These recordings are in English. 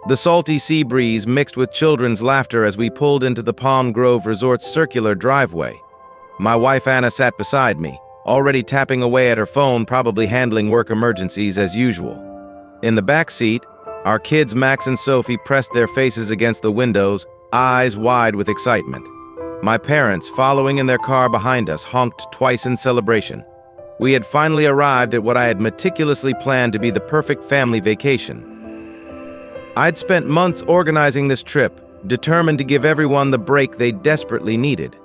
The salty sea breeze mixed with children's laughter as we pulled into the Palm Grove Resort's circular driveway. My wife Anna sat beside me, already tapping away at her phone, probably handling work emergencies as usual. In the back seat, our kids Max and Sophie pressed their faces against the windows, eyes wide with excitement. My parents, following in their car behind us, honked twice in celebration. We had finally arrived at what I had meticulously planned to be the perfect family vacation. I'd spent months organizing this trip, determined to give everyone the break they desperately needed.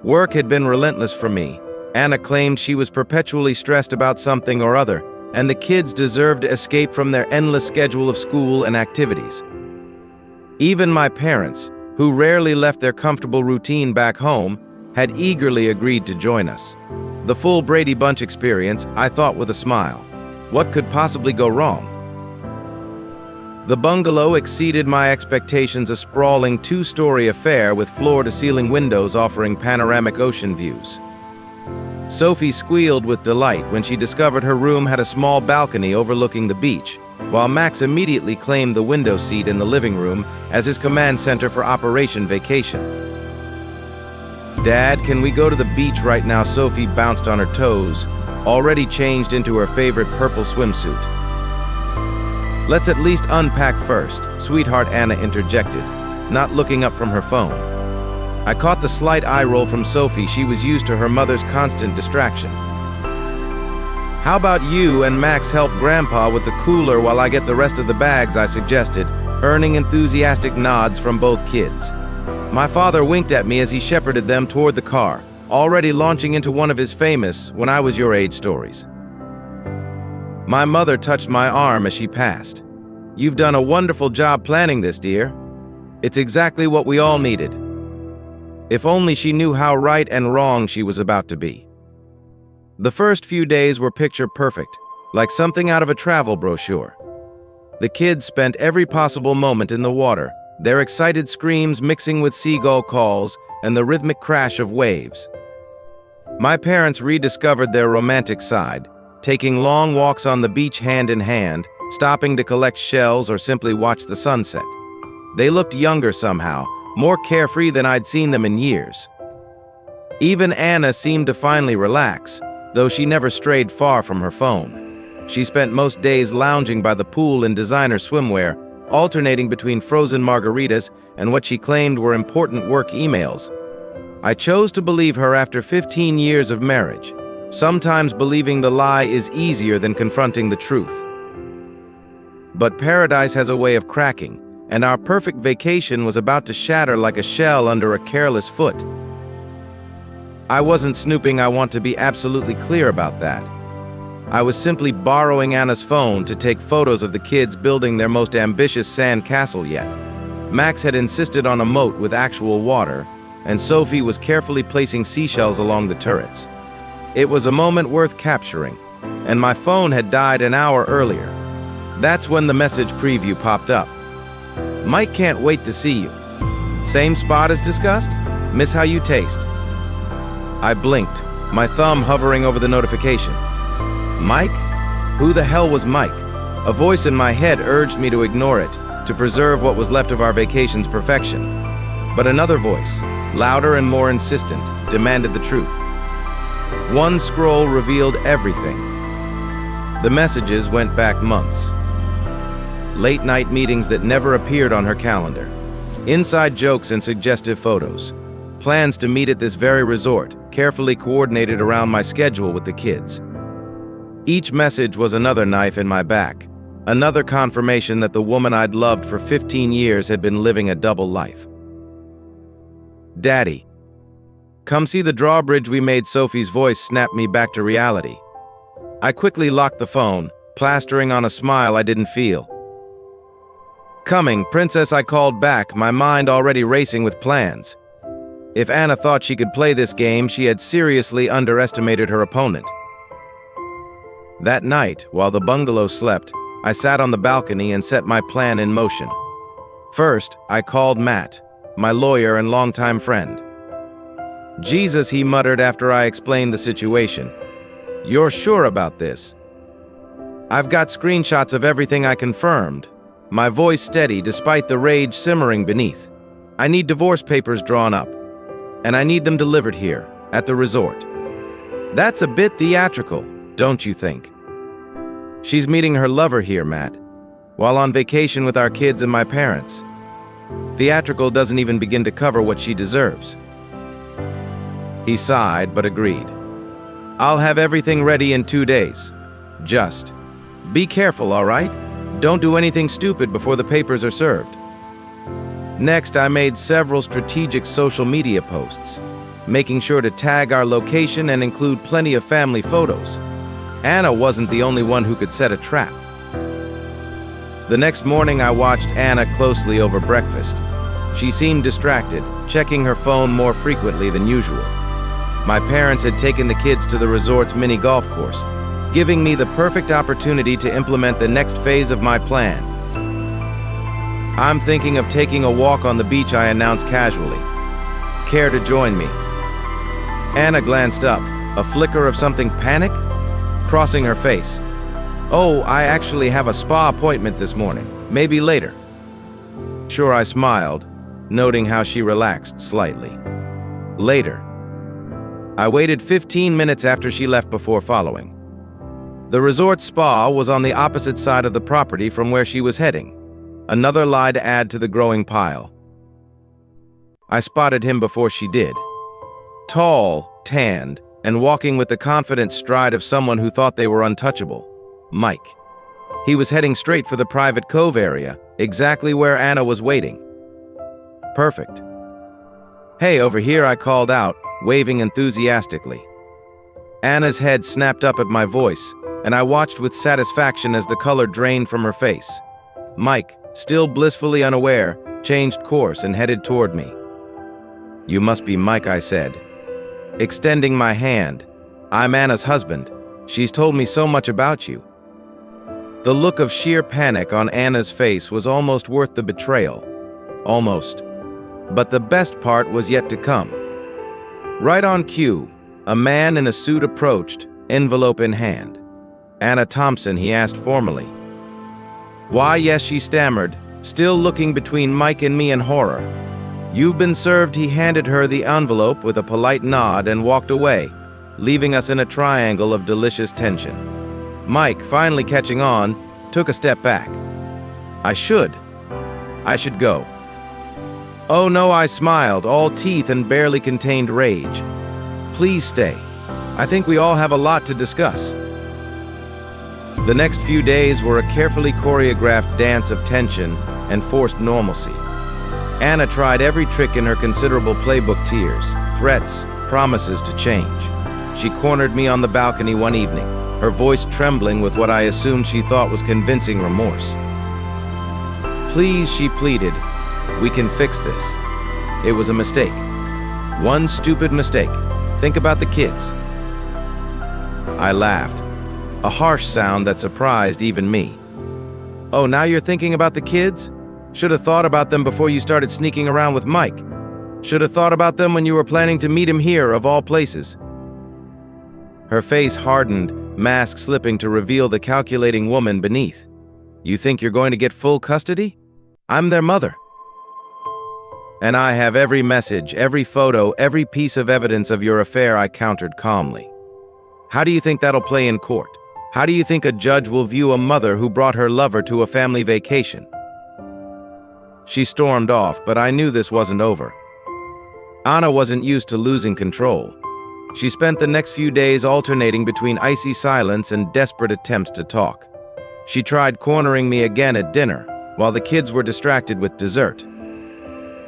Work had been relentless for me. Anna claimed she was perpetually stressed about something or other, and the kids deserved to escape from their endless schedule of school and activities. Even my parents, who rarely left their comfortable routine back home, had eagerly agreed to join us. The full Brady Bunch experience, I thought with a smile. What could possibly go wrong? The bungalow exceeded my expectations, a sprawling two-story affair with floor-to-ceiling windows offering panoramic ocean views. Sophie squealed with delight when she discovered her room had a small balcony overlooking the beach, while Max immediately claimed the window seat in the living room as his command center for Operation Vacation. "Dad, can we go to the beach right now?" Sophie bounced on her toes, already changed into her favorite purple swimsuit. "Let's at least unpack first," sweetheart, Anna interjected, not looking up from her phone. I caught the slight eye roll from Sophie. She was used to her mother's constant distraction. "How about you and Max help Grandpa with the cooler while I get the rest of the bags?" I suggested, earning enthusiastic nods from both kids. My father winked at me as he shepherded them toward the car, already launching into one of his famous "when I was your age" stories. My mother touched my arm as she passed. "You've done a wonderful job planning this, dear. It's exactly what we all needed." If only she knew how right and wrong she was about to be. The first few days were picture perfect, like something out of a travel brochure. The kids spent every possible moment in the water, their excited screams mixing with seagull calls and the rhythmic crash of waves. My parents rediscovered their romantic side, taking long walks on the beach hand in hand, stopping to collect shells or simply watch the sunset. They looked younger somehow, more carefree than I'd seen them in years. Even Anna seemed to finally relax, though she never strayed far from her phone. She spent most days lounging by the pool in designer swimwear, alternating between frozen margaritas and what she claimed were important work emails. I chose to believe her after 15 years of marriage. Sometimes believing the lie is easier than confronting the truth. But paradise has a way of cracking, and our perfect vacation was about to shatter like a shell under a careless foot. I wasn't snooping, I want to be absolutely clear about that. I was simply borrowing Anna's phone to take photos of the kids building their most ambitious sand castle yet. Max had insisted on a moat with actual water, and Sophie was carefully placing seashells along the turrets. It was a moment worth capturing, and my phone had died an hour earlier. That's when the message preview popped up. "Mike can't wait to see you. Same spot as discussed? Miss how you taste." I blinked, my thumb hovering over the notification. Mike? Who the hell was Mike? A voice in my head urged me to ignore it, to preserve what was left of our vacation's perfection. But another voice, louder and more insistent, demanded the truth. One scroll revealed everything. The messages went back months. Late-night meetings that never appeared on her calendar. Inside jokes and suggestive photos. Plans to meet at this very resort, carefully coordinated around my schedule with the kids. Each message was another knife in my back, another confirmation that the woman I'd loved for 15 years had been living a double life. "Daddy, come see the drawbridge we made." Sophie's voice snapped me back to reality. I quickly locked the phone, plastering on a smile I didn't feel. "Coming, princess," I called back, my mind already racing with plans. If Anna thought she could play this game, she had seriously underestimated her opponent. That night, while the bungalow slept, I sat on the balcony and set my plan in motion. First, I called Matt, my lawyer and longtime friend. "Jesus," he muttered after I explained the situation. "You're sure about this?" "I've got screenshots of everything I confirmed." my voice steady despite the rage simmering beneath. I need divorce papers drawn up, and I need them delivered here, at the resort. That's a bit theatrical, don't you think? She's meeting her lover here, Matt, while on vacation with our kids and my parents. Theatrical doesn't even begin to cover what she deserves. He sighed, but agreed. I'll have everything ready in 2 days. Just be careful, all right? Don't do anything stupid before the papers are served. Next, I made several strategic social media posts, making sure to tag our location and include plenty of family photos. Anna wasn't the only one who could set a trap. The next morning, I watched Anna closely over breakfast. She seemed distracted, checking her phone more frequently than usual. My parents had taken the kids to the resort's mini golf course, giving me the perfect opportunity to implement the next phase of my plan. I'm thinking of taking a walk on the beach, I announced casually. Care to join me? Anna glanced up, a flicker of something panic crossing her face. Oh, I actually have a spa appointment this morning. Maybe later. Sure, I smiled, noting how she relaxed slightly. Later. I waited 15 minutes after she left before following. The resort spa was on the opposite side of the property from where she was heading. Another lie to add to the growing pile. I spotted him before she did. Tall, tanned, and walking with the confident stride of someone who thought they were untouchable. Mike. He was heading straight for the private cove area, exactly where Anna was waiting. Perfect. Hey, over here, I called out, waving enthusiastically. Anna's head snapped up at my voice, and I watched with satisfaction as the color drained from her face. Mike, still blissfully unaware, changed course and headed toward me. You must be Mike, I said, extending my hand. I'm Anna's husband. She's told me so much about you. The look of sheer panic on Anna's face was almost worth the betrayal. Almost. But the best part was yet to come. Right on cue, a man in a suit approached, envelope in hand. Anna Thompson, he asked formally. Why, yes, she stammered, still looking between Mike and me in horror. You've been served, he handed her the envelope with a polite nod and walked away, leaving us in a triangle of delicious tension. Mike, finally catching on, took a step back. I should go. Oh no, I smiled, all teeth and barely contained rage. Please stay. I think we all have a lot to discuss. The next few days were a carefully choreographed dance of tension and forced normalcy. Anna tried every trick in her considerable playbook: tears, threats, promises to change. She cornered me on the balcony one evening, her voice trembling with what I assumed she thought was convincing remorse. Please, she pleaded, we can fix this. It was a mistake. One stupid mistake. Think about the kids. I laughed, a harsh sound that surprised even me. Oh, now you're thinking about the kids? Should have thought about them before you started sneaking around with Mike. Should have thought about them when you were planning to meet him here, of all places. Her face hardened, mask slipping to reveal the calculating woman beneath. You think you're going to get full custody? I'm their mother. And I have every message, every photo, every piece of evidence of your affair, I countered calmly. How do you think that'll play in court? How do you think a judge will view a mother who brought her lover to a family vacation? She stormed off, but I knew this wasn't over. Anna wasn't used to losing control. She spent the next few days alternating between icy silence and desperate attempts to talk. She tried cornering me again at dinner, while the kids were distracted with dessert.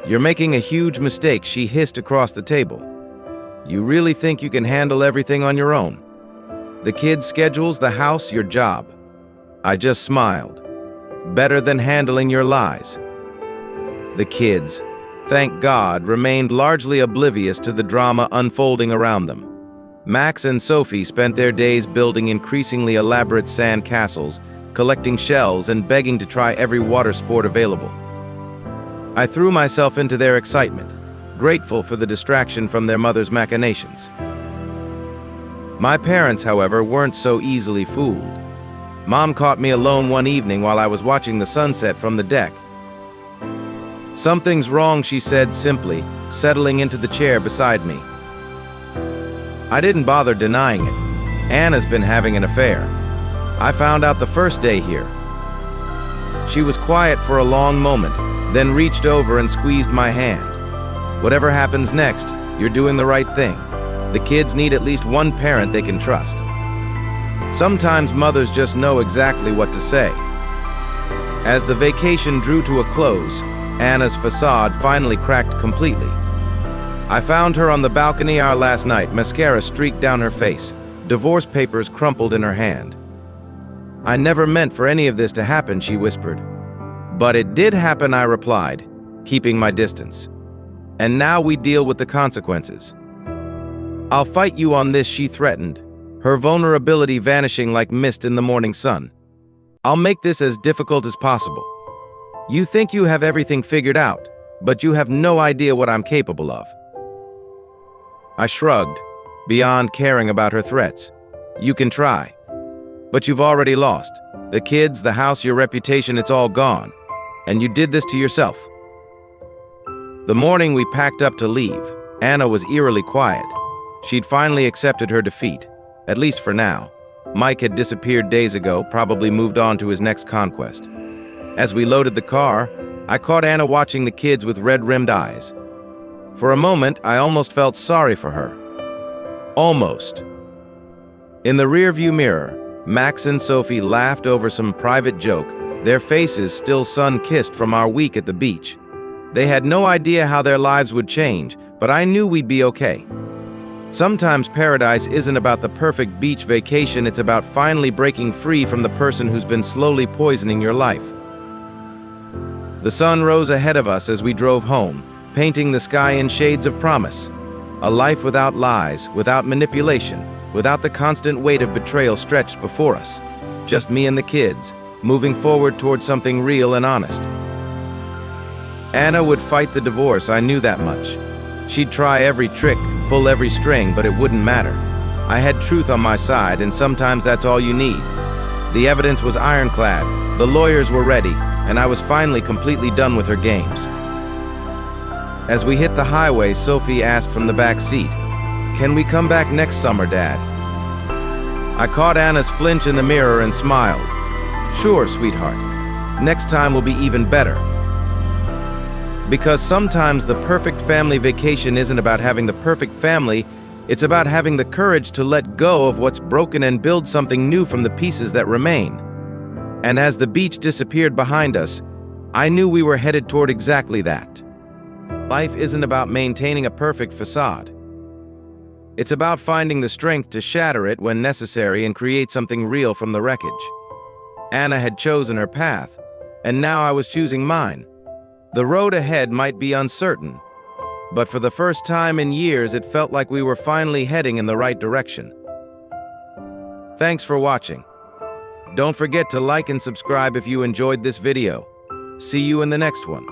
You're making a huge mistake, she hissed across the table. You really think you can handle everything on your own? The kids' schedules, the house, your job. I just smiled. Better than handling your lies. The kids, thank God, remained largely oblivious to the drama unfolding around them. Max and Sophie spent their days building increasingly elaborate sand castles, collecting shells and begging to try every water sport available. I threw myself into their excitement, grateful for the distraction from their mother's machinations. My parents, however, weren't so easily fooled. Mom caught me alone one evening while I was watching the sunset from the deck. "Something's wrong," she said simply, settling into the chair beside me. I didn't bother denying it. Anna's been having an affair. I found out the first day here. She was quiet for a long moment, then reached over and squeezed my hand. "Whatever happens next, you're doing the right thing. The kids need at least one parent they can trust." Sometimes mothers just know exactly what to say. As the vacation drew to a close, Anna's facade finally cracked completely. I found her on the balcony our last night, mascara streaked down her face, divorce papers crumpled in her hand. "I never meant for any of this to happen," she whispered. "But it did happen," I replied, keeping my distance. "And now we deal with the consequences." "I'll fight you on this," she threatened, her vulnerability vanishing like mist in the morning sun. "I'll make this as difficult as possible. You think you have everything figured out, but you have no idea what I'm capable of." I shrugged, beyond caring about her threats. "You can try. But you've already lost. The kids, the house, your reputation, it's all gone. And you did this to yourself." The morning we packed up to leave, Anna was eerily quiet. She'd finally accepted her defeat, at least for now. Mike had disappeared days ago, probably moved on to his next conquest. As we loaded the car, I caught Anna watching the kids with red-rimmed eyes. For a moment, I almost felt sorry for her. Almost. In the rearview mirror, Max and Sophie laughed over some private joke, their faces still sun-kissed from our week at the beach. They had no idea how their lives would change, but I knew we'd be okay. Sometimes paradise isn't about the perfect beach vacation, it's about finally breaking free from the person who's been slowly poisoning your life. The sun rose ahead of us as we drove home, painting the sky in shades of promise. A life without lies, without manipulation, without the constant weight of betrayal stretched before us. Just me and the kids, moving forward towards something real and honest. Anna would fight the divorce, I knew that much. She'd try every trick, pull every string, but it wouldn't matter. I had truth on my side, and sometimes that's all you need. The evidence was ironclad, the lawyers were ready, and I was finally completely done with her games. As we hit the highway, Sophie asked from the back seat, "Can we come back next summer, Dad?" I caught Anna's flinch in the mirror and smiled. "Sure, sweetheart. Next time will be even better." Because sometimes the perfect family vacation isn't about having the perfect family, it's about having the courage to let go of what's broken and build something new from the pieces that remain. And as the beach disappeared behind us, I knew we were headed toward exactly that. Life isn't about maintaining a perfect facade. It's about finding the strength to shatter it when necessary and create something real from the wreckage. Anna had chosen her path, and now I was choosing mine. The road ahead might be uncertain, but for the first time in years, it felt like we were finally heading in the right direction. Thanks for watching. Don't forget to like and subscribe if you enjoyed this video. See you in the next one.